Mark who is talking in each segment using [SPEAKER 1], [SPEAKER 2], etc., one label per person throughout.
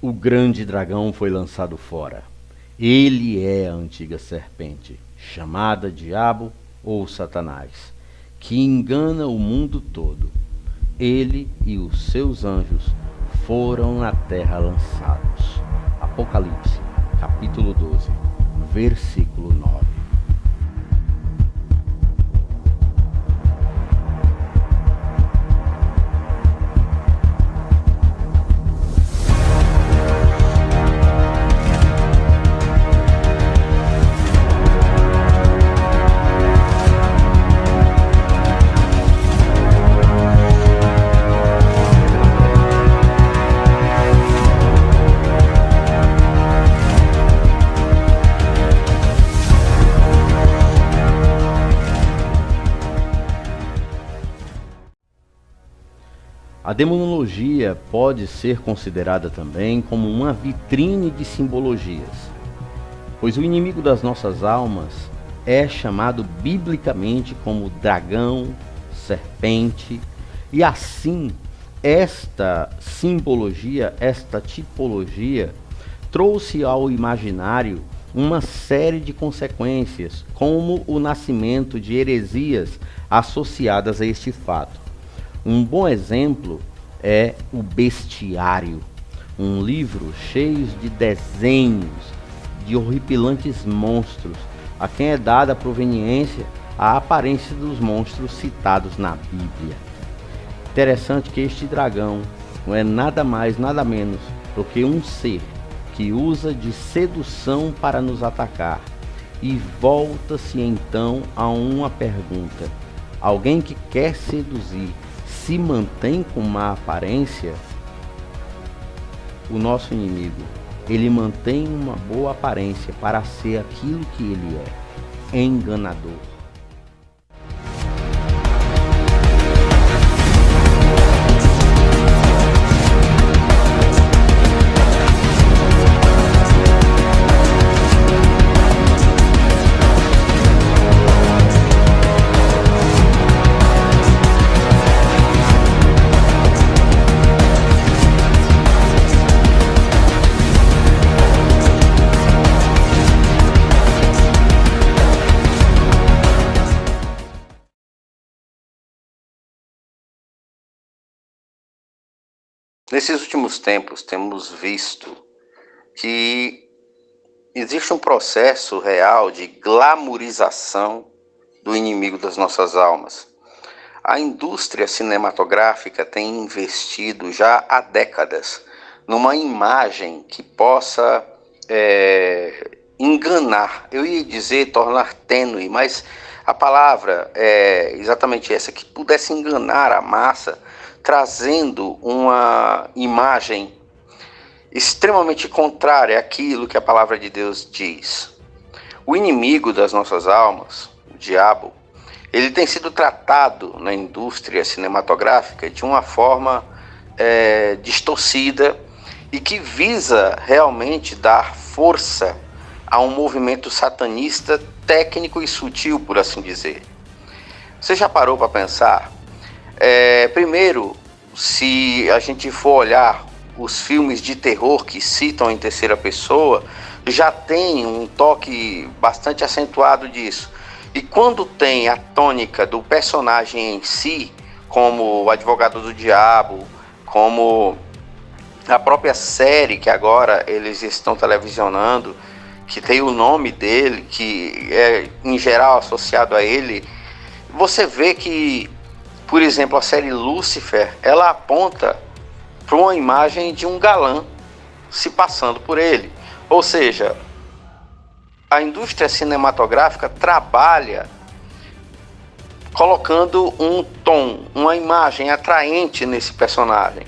[SPEAKER 1] O grande dragão foi lançado fora. Ele é a antiga serpente, chamada Diabo ou Satanás, que engana o mundo todo. Ele e os seus anjos foram na terra lançados. Apocalipse, capítulo 12, versículo 9. A demonologia pode ser considerada também como uma vitrine de simbologias, pois o inimigo das nossas almas é chamado biblicamente como dragão, serpente, e assim esta simbologia, esta tipologia, trouxe ao imaginário uma série de consequências, como o nascimento de heresias associadas a este fato. Um bom exemplo é o Bestiário, um livro cheio de desenhos de horripilantes monstros, a quem é dada a proveniência à aparência dos monstros citados na Bíblia. Interessante que este dragão não é nada mais, nada menos do que um ser que usa de sedução para nos atacar. E volta-se então a uma pergunta: alguém que quer seduzir se mantém com má aparência? O nosso inimigo, ele mantém uma boa aparência para ser aquilo que ele é, enganador.
[SPEAKER 2] Nesses últimos tempos, temos visto que existe um processo real de glamorização do inimigo das nossas almas. A indústria cinematográfica tem investido já há décadas numa imagem que possa enganar, eu ia dizer tornar tênue, mas a palavra é exatamente essa, que pudesse enganar a massa, trazendo uma imagem extremamente contrária àquilo que a palavra de Deus diz. O inimigo das nossas almas, o diabo, ele tem sido tratado na indústria cinematográfica de uma forma distorcida e que visa realmente dar força a um movimento satanista técnico e sutil, por assim dizer. Você já parou para pensar? Primeiro, se a gente for olhar os filmes de terror que citam em terceira pessoa, já tem um toque bastante acentuado disso. E quando tem a tônica do personagem em si, como o Advogado do Diabo, como a própria série que agora eles estão televisionando, que tem o nome dele, que é em geral associado a ele, você vê que, por exemplo, a série Lúcifer, ela aponta para uma imagem de um galã se passando por ele. Ou seja, a indústria cinematográfica trabalha colocando um tom, uma imagem atraente nesse personagem.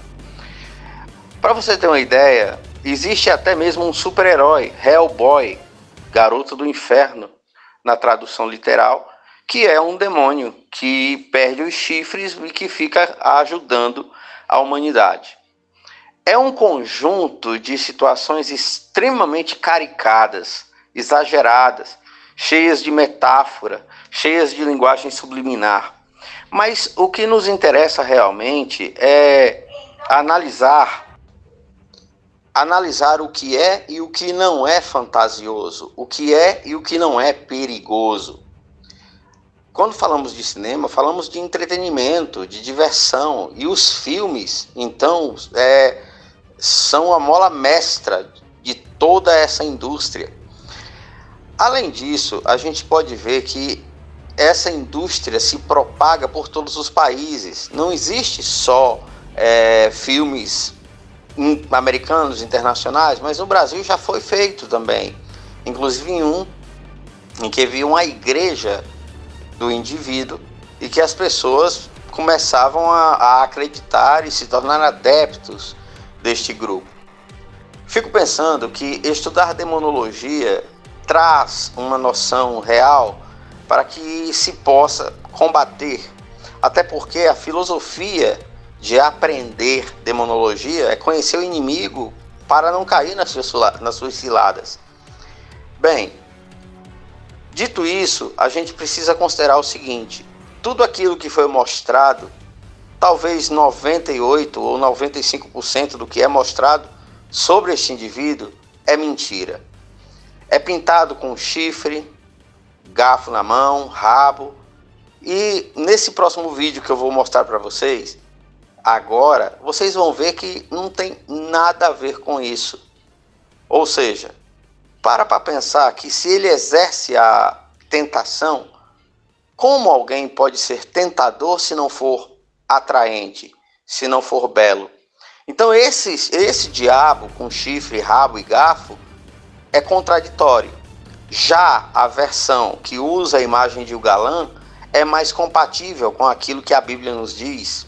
[SPEAKER 2] Para você ter uma ideia, existe até mesmo um super-herói, Hellboy, Garoto do Inferno, na tradução literal, que é um demônio que perde os chifres e que fica ajudando a humanidade. É um conjunto de situações extremamente caricadas, exageradas, cheias de metáfora, cheias de linguagem subliminar. Mas o que nos interessa realmente é analisar analisar o que é e o que não é fantasioso, o que é e o que não é perigoso. Quando falamos de cinema, falamos de entretenimento, de diversão, e os filmes, então, são a mola mestra de toda essa indústria. Além disso, a gente pode ver que essa indústria se propaga por todos os países. Não existe só filmes americanos, internacionais, mas no Brasil já foi feito também. Inclusive em que havia uma igreja do indivíduo e que as pessoas começavam a acreditar e se tornar adeptos deste grupo. Fico pensando que estudar demonologia traz uma noção real para que se possa combater, até porque a filosofia de aprender demonologia é conhecer o inimigo para não cair nas suas ciladas. Bem, dito isso, a gente precisa considerar o seguinte: tudo aquilo que foi mostrado, talvez 98% ou 95% do que é mostrado sobre este indivíduo é mentira. É pintado com chifre, garfo na mão, rabo. E nesse próximo vídeo que eu vou mostrar para vocês, agora, vocês vão ver que não tem nada a ver com isso. Ou seja, para pensar que se ele exerce a tentação, como alguém pode ser tentador se não for atraente, se não for belo? Então esse diabo com chifre, rabo e garfo é contraditório. Já a versão que usa a imagem de um galã é mais compatível com aquilo que a Bíblia nos diz.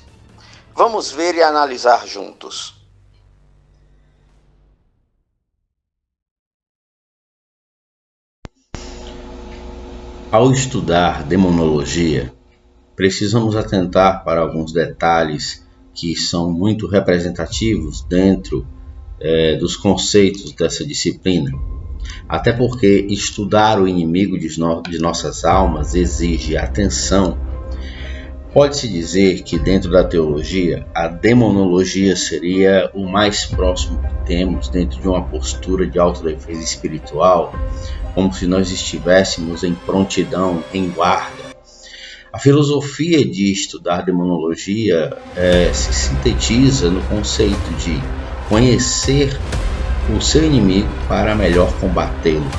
[SPEAKER 2] Vamos ver e analisar juntos.
[SPEAKER 1] Ao estudar demonologia, precisamos atentar para alguns detalhes que são muito representativos dentro dos conceitos dessa disciplina. Até porque estudar o inimigo de nossas almas exige atenção. Pode-se dizer que dentro da teologia, a demonologia seria o mais próximo que temos dentro de uma postura de autodefesa espiritual, como se nós estivéssemos em prontidão, em guarda. A filosofia de estudar demonologia se sintetiza no conceito de conhecer o seu inimigo para melhor combatê-lo.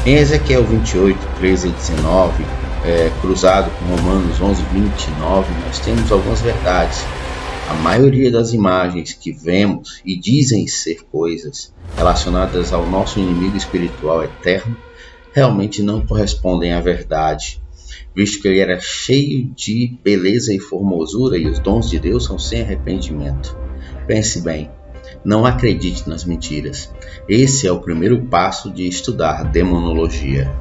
[SPEAKER 1] Em Ezequiel 28, 13 e 19, cruzado com Romanos 11, 29, nós temos algumas verdades. A maioria das imagens que vemos e dizem ser coisas relacionadas ao nosso inimigo espiritual eterno realmente não correspondem à verdade, visto que ele era cheio de beleza e formosura e os dons de Deus são sem arrependimento. Pense bem, não acredite nas mentiras. Esse é o primeiro passo de estudar demonologia.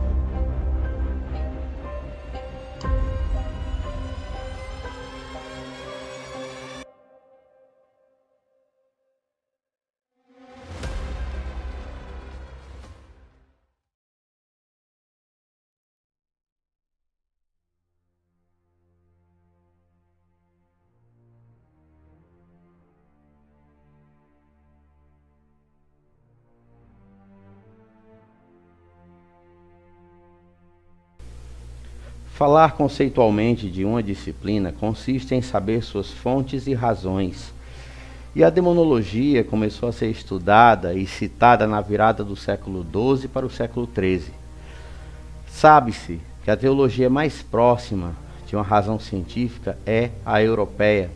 [SPEAKER 1] Falar conceitualmente de uma disciplina consiste em saber suas fontes e razões. E a demonologia começou a ser estudada e citada na virada do século XII para o século XIII. Sabe-se que a teologia mais próxima de uma razão científica é a europeia.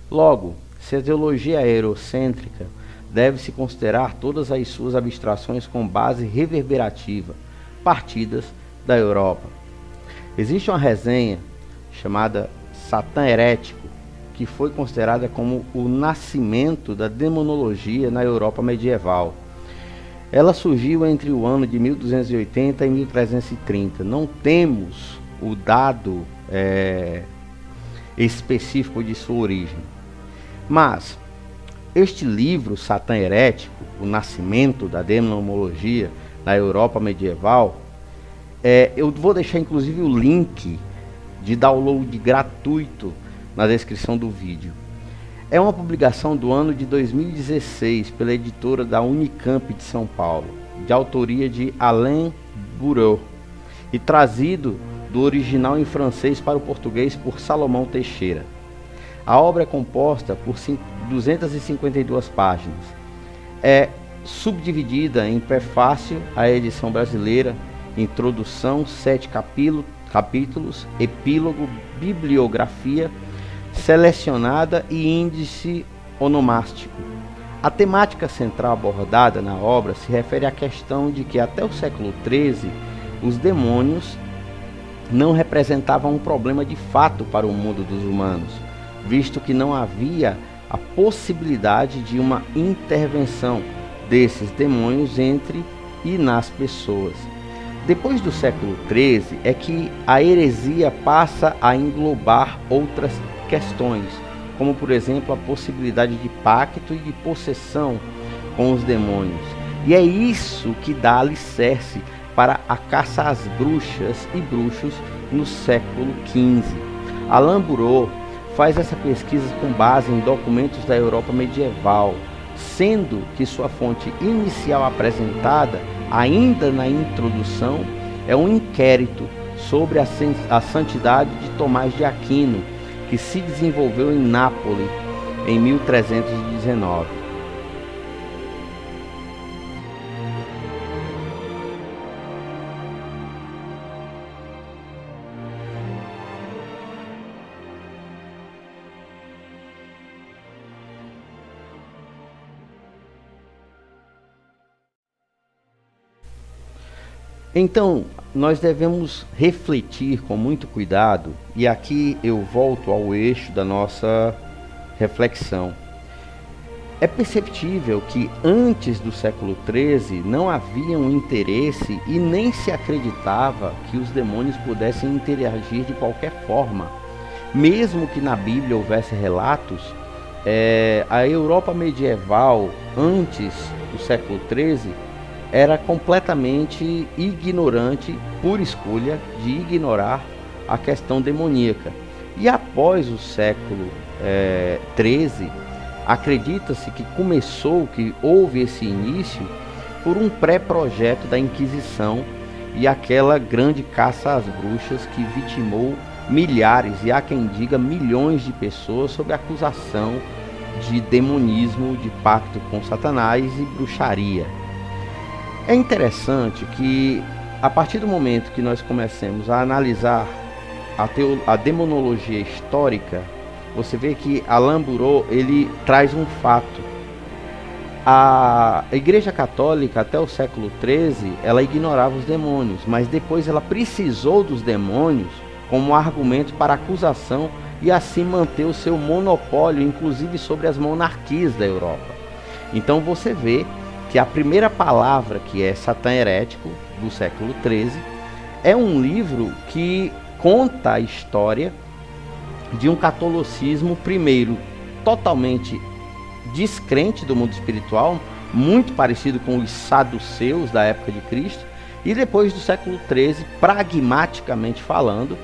[SPEAKER 1] Logo, se a teologia é eurocêntrica, deve-se considerar todas as suas abstrações com base reverberativa, partidas da Europa. Existe uma resenha chamada Satã Herético, que foi considerada como o nascimento da demonologia na Europa medieval. Ela surgiu entre o ano de 1280 e 1330. Não temos o dado específico de sua origem. Mas este livro, Satã Herético, o nascimento da demonologia na Europa medieval, eu vou deixar inclusive o link de download gratuito na descrição do vídeo. É uma publicação do ano de 2016 pela editora da Unicamp de São Paulo, de autoria de Alain Bureau e trazido do original em francês para o português por Salomão Teixeira. A obra é composta por 252 páginas. É subdividida em prefácio à edição brasileira, introdução, 7 capítulos, epílogo, bibliografia selecionada e índice onomástico. A temática central abordada na obra se refere à questão de que até o século XIII os demônios não representavam um problema de fato para o mundo dos humanos, visto que não havia a possibilidade de uma intervenção desses demônios entre e nas pessoas. Depois do século XIII é que a heresia passa a englobar outras questões, como por exemplo a possibilidade de pacto e de possessão com os demônios. E é isso que dá alicerce para a caça às bruxas e bruxos no século XV. Alain Bureau faz essa pesquisa com base em documentos da Europa medieval, sendo que sua fonte inicial apresentada, ainda na introdução, é um inquérito sobre a santidade de Tomás de Aquino, que se desenvolveu em Nápoles em 1319. Então, nós devemos refletir com muito cuidado, e aqui eu volto ao eixo da nossa reflexão. É perceptível que antes do século XIII não havia um interesse e nem se acreditava que os demônios pudessem interagir de qualquer forma. Mesmo que na Bíblia houvesse relatos, a Europa medieval, antes do século XIII, era completamente ignorante, por escolha de ignorar a questão demoníaca. E após o século XIII, acredita-se que houve esse início por um pré-projeto da Inquisição e aquela grande caça às bruxas que vitimou milhares e há quem diga milhões de pessoas sob acusação de demonismo, de pacto com Satanás e bruxaria. É interessante que a partir do momento que nós comecemos a analisar a demonologia histórica, você vê que Alain Bureau ele traz um fato. A Igreja Católica até o século XIII ela ignorava os demônios, mas depois ela precisou dos demônios como argumento para acusação e assim manter o seu monopólio, inclusive sobre as monarquias da Europa. Então você vê que a primeira palavra, que é Satã Herético, do século XIII, é um livro que conta a história de um catolicismo, primeiro, totalmente descrente do mundo espiritual, muito parecido com os saduceus da época de Cristo, e depois do século XIII, pragmaticamente falando,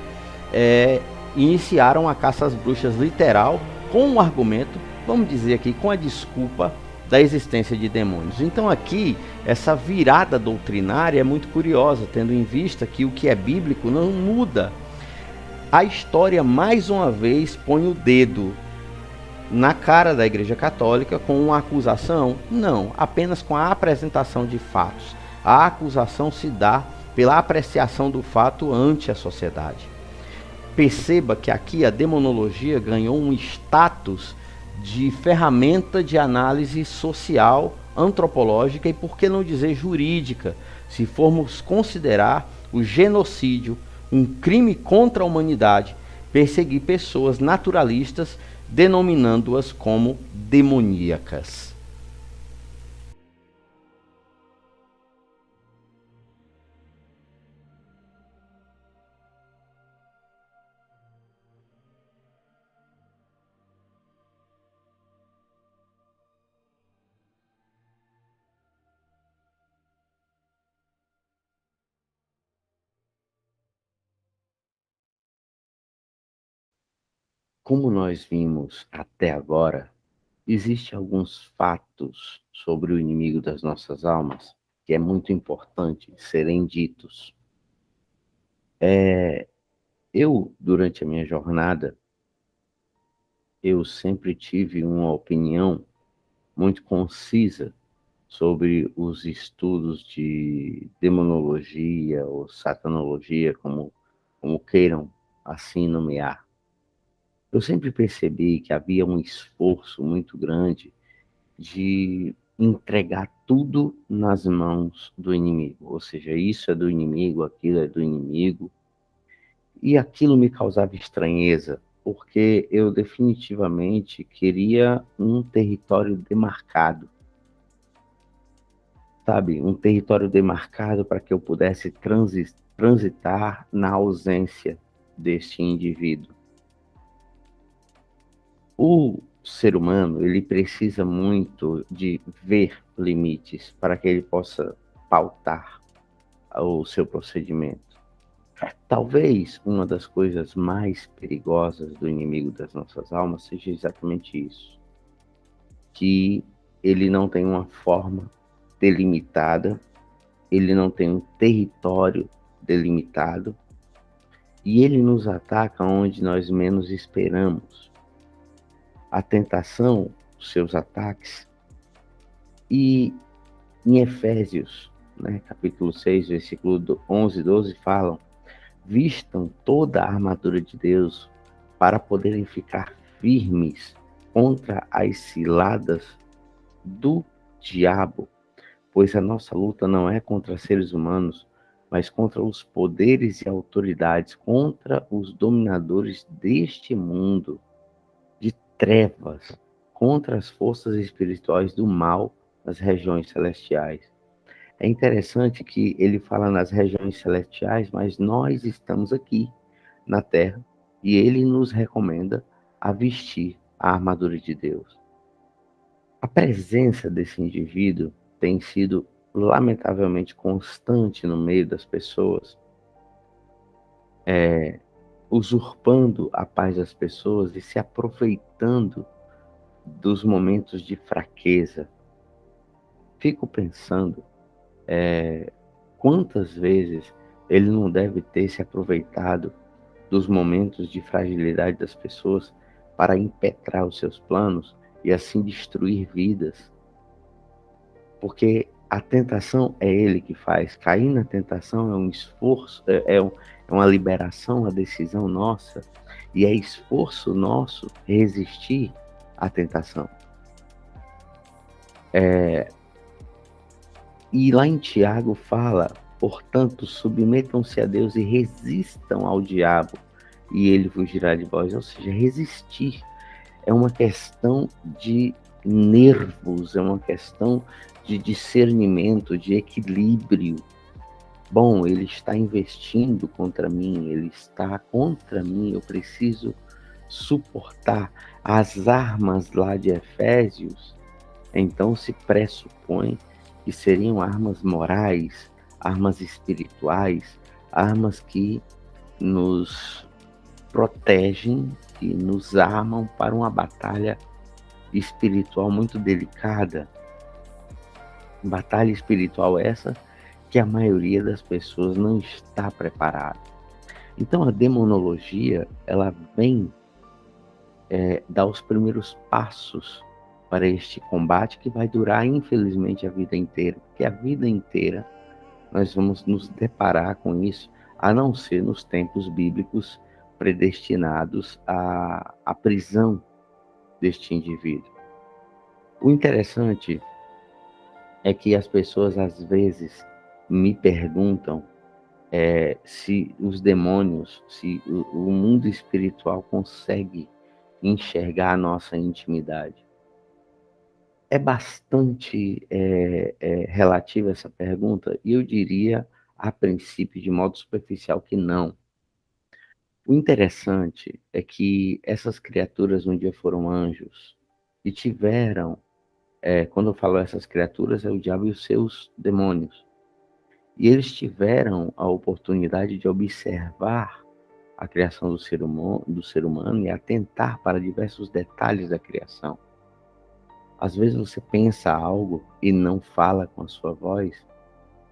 [SPEAKER 1] iniciaram a caça às bruxas literal, com o argumento, vamos dizer aqui, com a desculpa da existência de demônios. Então aqui, essa virada doutrinária é muito curiosa, tendo em vista que o que é bíblico não muda. A história, mais uma vez, põe o dedo na cara da Igreja Católica com uma acusação? Não, apenas com a apresentação de fatos. A acusação se dá pela apreciação do fato ante a sociedade. Perceba que aqui a demonologia ganhou um status de ferramenta de análise social, antropológica e, por que não dizer, jurídica, se formos considerar o genocídio um crime contra a humanidade, perseguir pessoas naturalistas, denominando-as como demoníacas. Como nós vimos até agora, existem alguns fatos sobre o inimigo das nossas almas que é muito importante serem ditos. Eu, durante a minha jornada, eu sempre tive uma opinião muito concisa sobre os estudos de demonologia ou satanologia, como queiram assim nomear. Eu sempre percebi que havia um esforço muito grande de entregar tudo nas mãos do inimigo, ou seja, isso é do inimigo, aquilo é do inimigo, e aquilo me causava estranheza, porque eu definitivamente queria um território demarcado, sabe? Um território demarcado para que eu pudesse transitar na ausência deste indivíduo. O ser humano, ele precisa muito de ver limites para que ele possa pautar o seu procedimento. Talvez uma das coisas mais perigosas do inimigo das nossas almas seja exatamente isso, que ele não tem uma forma delimitada, ele não tem um território delimitado e ele nos ataca onde nós menos esperamos. A tentação, os seus ataques, e em Efésios, né, capítulo 6, versículo 11 e 12, falam: vistam toda a armadura de Deus para poderem ficar firmes contra as ciladas do diabo, pois a nossa luta não é contra seres humanos, mas contra os poderes e autoridades, contra os dominadores deste mundo de trevas, contra as forças espirituais do mal nas regiões celestiais. É interessante que ele fala nas regiões celestiais, mas nós estamos aqui na Terra e ele nos recomenda a vestir a armadura de Deus. A presença desse indivíduo tem sido lamentavelmente constante no meio das pessoas, usurpando a paz das pessoas e se aproveitando dos momentos de fraqueza. Fico pensando quantas vezes ele não deve ter se aproveitado dos momentos de fragilidade das pessoas para impetrar os seus planos e assim destruir vidas. Porque a tentação é ele que faz. Cair na tentação é um esforço, é uma liberação, a decisão nossa, e é esforço nosso resistir à tentação. E lá em Tiago fala: portanto, submetam-se a Deus e resistam ao diabo, e ele fugirá de vós. Ou seja, resistir é uma questão de nervos, é uma questão de discernimento, de equilíbrio. Bom, ele está investindo contra mim, ele está contra mim, eu preciso suportar. As armas lá de Efésios, então se pressupõe que seriam armas morais, armas espirituais, armas que nos protegem, que nos armam para uma batalha espiritual muito delicada. Batalha espiritual essa que a maioria das pessoas não está preparada. Então a demonologia, ela vem dar os primeiros passos para este combate que vai durar, infelizmente, a vida inteira, porque a vida inteira nós vamos nos deparar com isso, a não ser nos tempos bíblicos predestinados à prisão deste indivíduo. O interessante é que as pessoas às vezes me perguntam se os demônios, se o mundo espiritual consegue enxergar a nossa intimidade. É bastante relativa essa pergunta, e eu diria, a princípio, de modo superficial, que não. O interessante é que essas criaturas um dia foram anjos e tiveram, quando eu falo essas criaturas, é o diabo e os seus demônios. E eles tiveram a oportunidade de observar a criação do ser humano e atentar para diversos detalhes da criação. Às vezes você pensa algo e não fala com a sua voz,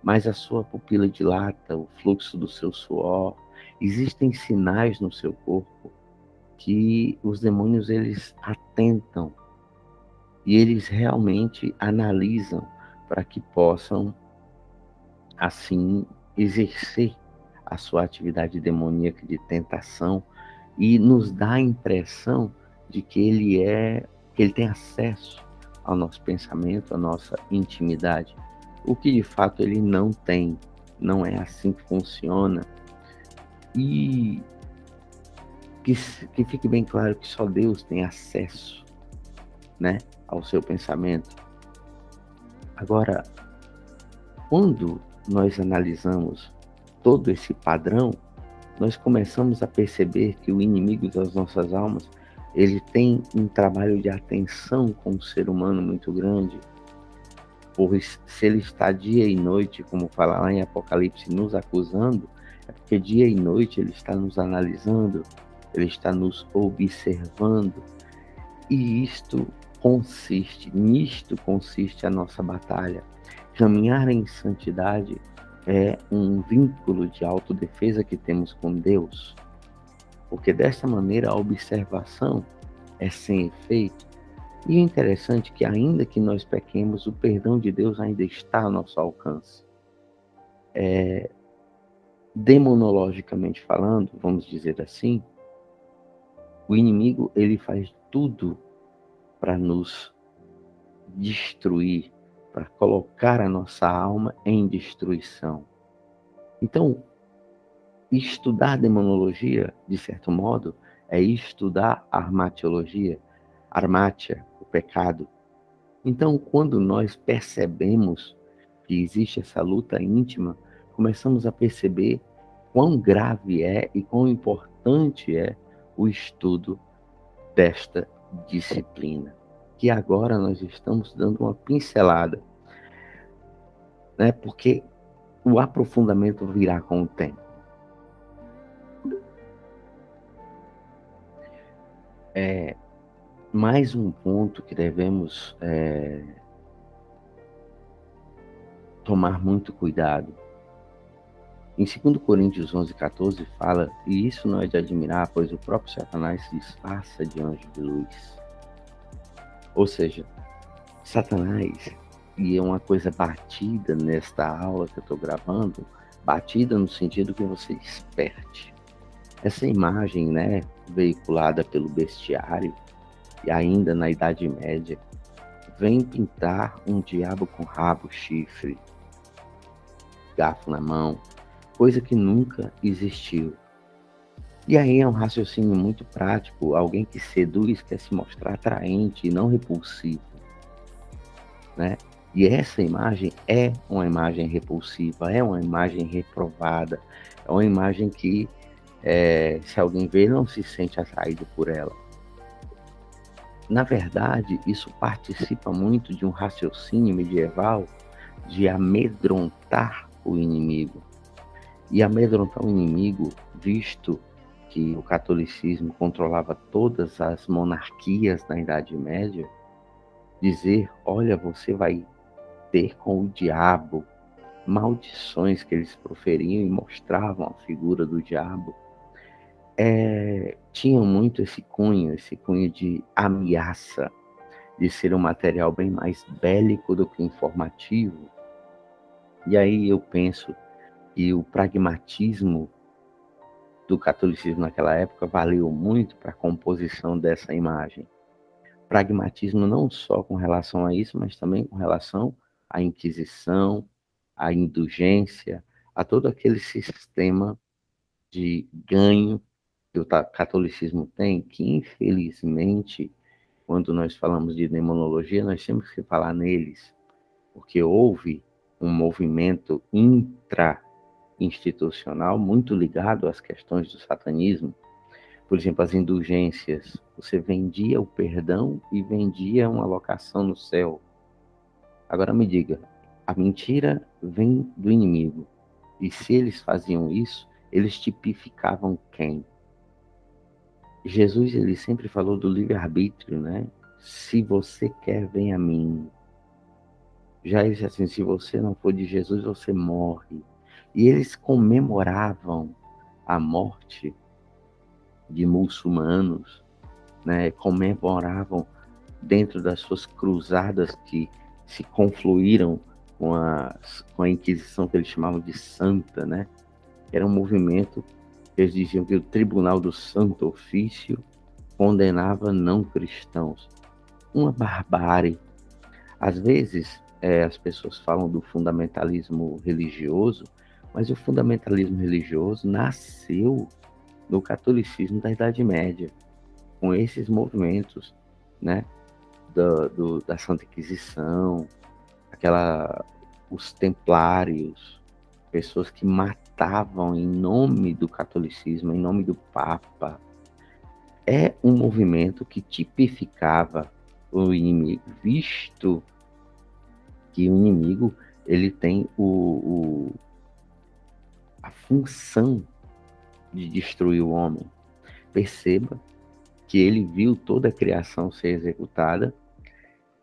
[SPEAKER 1] mas a sua pupila dilata, o fluxo do seu suor. Existem sinais no seu corpo que os demônios eles atentam e eles realmente analisam para que possam assim exercer a sua atividade demoníaca de tentação e nos dá a impressão de que ele tem acesso ao nosso pensamento, à nossa intimidade, o que de fato ele não tem, não é assim que funciona. E que fique bem claro que só Deus tem acesso, né, ao seu pensamento. Agora, quando nós analisamos todo esse padrão, nós começamos a perceber que o inimigo das nossas almas, ele tem um trabalho de atenção com o ser humano muito grande, pois se ele está dia e noite, como fala lá em Apocalipse, nos acusando, é porque dia e noite ele está nos analisando, ele está nos observando, e nisto consiste a nossa batalha. Caminhar em santidade é um vínculo de autodefesa que temos com Deus, porque dessa maneira a observação é sem efeito. E o interessante é que ainda que nós pequemos, o perdão de Deus ainda está ao nosso alcance. Demonologicamente falando, vamos dizer assim, o inimigo ele faz tudo para nos destruir, para colocar a nossa alma em destruição. Então, estudar demonologia, de certo modo, é estudar armatiologia, armátia, o pecado. Então, quando nós percebemos que existe essa luta íntima, começamos a perceber quão grave é e quão importante é o estudo desta disciplina, que agora nós estamos dando uma pincelada, né? Porque o aprofundamento virá com o tempo. Mais um ponto que devemos tomar muito cuidado. Em 2 Coríntios 11:14 fala, e isso não é de admirar, pois o próprio Satanás se disfarça de anjo de luz. Ou seja, Satanás, e é uma coisa batida nesta aula que eu estou gravando, batida no sentido que você desperte. Essa imagem, né, veiculada pelo bestiário, e ainda na Idade Média, vem pintar um diabo com rabo, chifre, garfo na mão, coisa que nunca existiu. E aí é um raciocínio muito prático, alguém que seduz quer se mostrar atraente e não repulsivo, né? E essa imagem é uma imagem repulsiva, é uma imagem reprovada, é uma imagem que, se alguém vê, não se sente atraído por ela. Na verdade, isso participa muito de um raciocínio medieval de amedrontar o inimigo. E amedrontar o inimigo, visto que o catolicismo controlava todas as monarquias na Idade Média, dizer, olha, você vai ter com o diabo, maldições que eles proferiam e mostravam a figura do diabo, tinham muito esse cunho de ameaça, de ser um material bem mais bélico do que informativo. E aí eu penso que o pragmatismo do catolicismo naquela época valeu muito para a composição dessa imagem. Pragmatismo não só com relação a isso, mas também com relação à Inquisição, à indulgência, a todo aquele sistema de ganho que o catolicismo tem, que infelizmente, quando nós falamos de demonologia, nós temos que falar neles, porque houve um movimento intra-institucional muito ligado às questões do satanismo. Por exemplo, as indulgências. Você vendia o perdão e vendia uma locação no céu. Agora me diga, a mentira vem do inimigo. E se eles faziam isso, eles tipificavam quem? Jesus, ele sempre falou do livre-arbítrio, né? se você quer, vem a mim. Já disse assim, se você não for de Jesus, você morre. E eles comemoravam a morte de muçulmanos, né? Comemoravam dentro das suas cruzadas que se confluíram com a Inquisição, que eles chamavam de Santa, né? Era um movimento que eles diziam que o Tribunal do Santo Ofício condenava não cristãos. Uma barbárie. Às vezes, as pessoas falam do fundamentalismo religioso, mas o fundamentalismo religioso nasceu no catolicismo da Idade Média, com esses movimentos, né, da Santa Inquisição, os templários, pessoas que matavam em nome do catolicismo, em nome do Papa. É um movimento que tipificava o inimigo, visto que o inimigo ele tem a função de destruir o homem. Perceba que ele viu toda a criação ser executada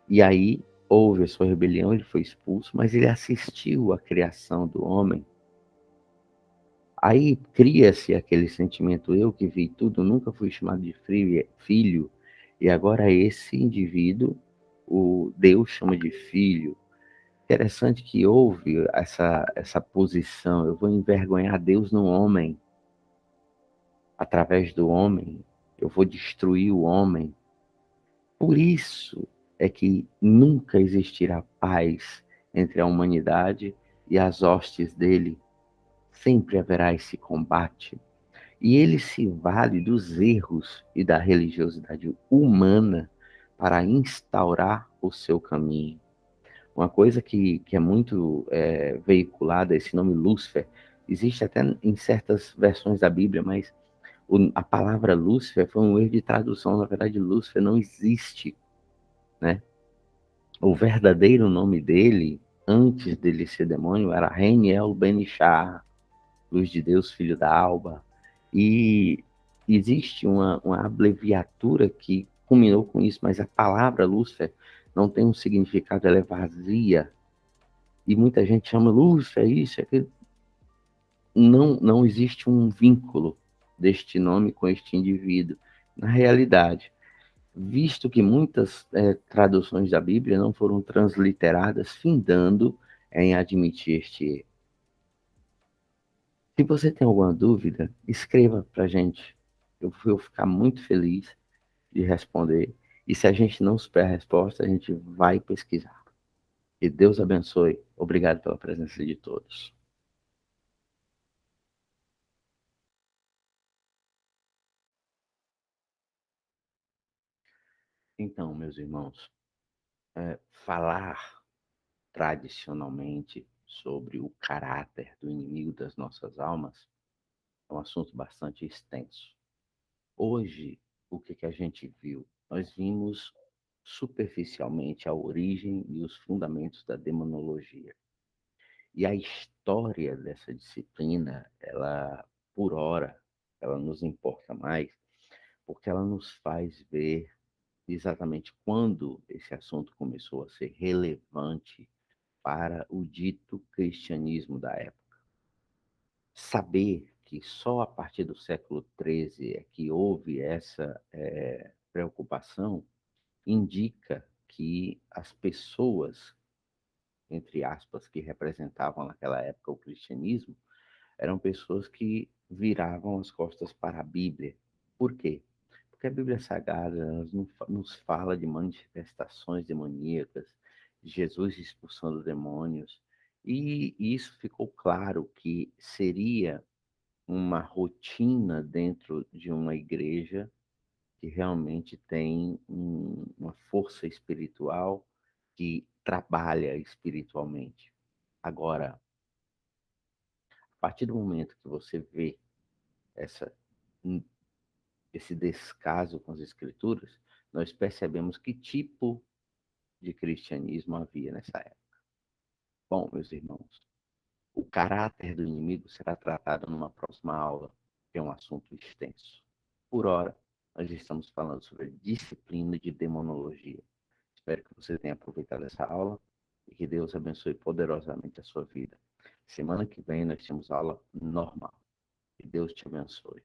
[SPEAKER 1] e aí houve a sua rebelião, ele foi expulso, mas ele assistiu à criação do homem. Aí cria-se aquele sentimento, eu que vi tudo, nunca fui chamado de filho, e agora esse indivíduo, o Deus chama de filho. Interessante que houve essa posição, eu vou envergonhar Deus no homem, através do homem, eu vou destruir o homem. Por isso é que nunca existirá paz entre a humanidade e as hostes dele. Sempre haverá esse combate. E ele se vale dos erros e da religiosidade humana para instaurar o seu caminho. Uma coisa que é muito veiculada, esse nome Lúcifer, existe até em certas versões da Bíblia, mas a palavra Lúcifer foi um erro de tradução. Na verdade, Lúcifer não existe, né? O verdadeiro nome dele, antes dele ser demônio, era Reniel Benishar, luz de Deus, filho da alba. E existe uma abreviatura que culminou com isso, mas a palavra Lúcifer não tem um significado, ela é vazia. E muita gente chama Lúcifer, isso, aquilo. Não existe um vínculo deste nome com este indivíduo. Na realidade, visto que muitas traduções da Bíblia não foram transliteradas, findando em admitir este erro. Se você tem alguma dúvida, escreva para a gente. Eu vou ficar muito feliz de responder. E se a gente não souber a resposta, a gente vai pesquisar. Que Deus abençoe. Obrigado pela presença de todos. Então, meus irmãos, falar tradicionalmente sobre o caráter do inimigo das nossas almas é um assunto bastante extenso. Hoje, o que a gente viu? Nós vimos superficialmente a origem e os fundamentos da demonologia. E a história dessa disciplina, ela, por hora, ela nos importa mais, porque ela nos faz ver exatamente quando esse assunto começou a ser relevante para o dito cristianismo da época. Saber que só a partir do século XIII é que houve essa preocupação indica que as pessoas, entre aspas, que representavam naquela época o cristianismo, eram pessoas que viravam as costas para a Bíblia. Por quê? Porque a Bíblia Sagrada nos fala de manifestações demoníacas, de Jesus expulsando demônios, e isso ficou claro que seria uma rotina dentro de uma igreja que realmente tem uma força espiritual que trabalha espiritualmente. Agora, a partir do momento que você vê essa, esse descaso com as escrituras, nós percebemos que tipo de cristianismo havia nessa época. Bom, meus irmãos, o caráter do inimigo será tratado numa próxima aula, que é um assunto extenso. Por hora, nós estamos falando sobre a disciplina de demonologia. Espero que você tenha aproveitado essa aula e que Deus abençoe poderosamente a sua vida. Semana que vem nós temos aula normal. Que Deus te abençoe.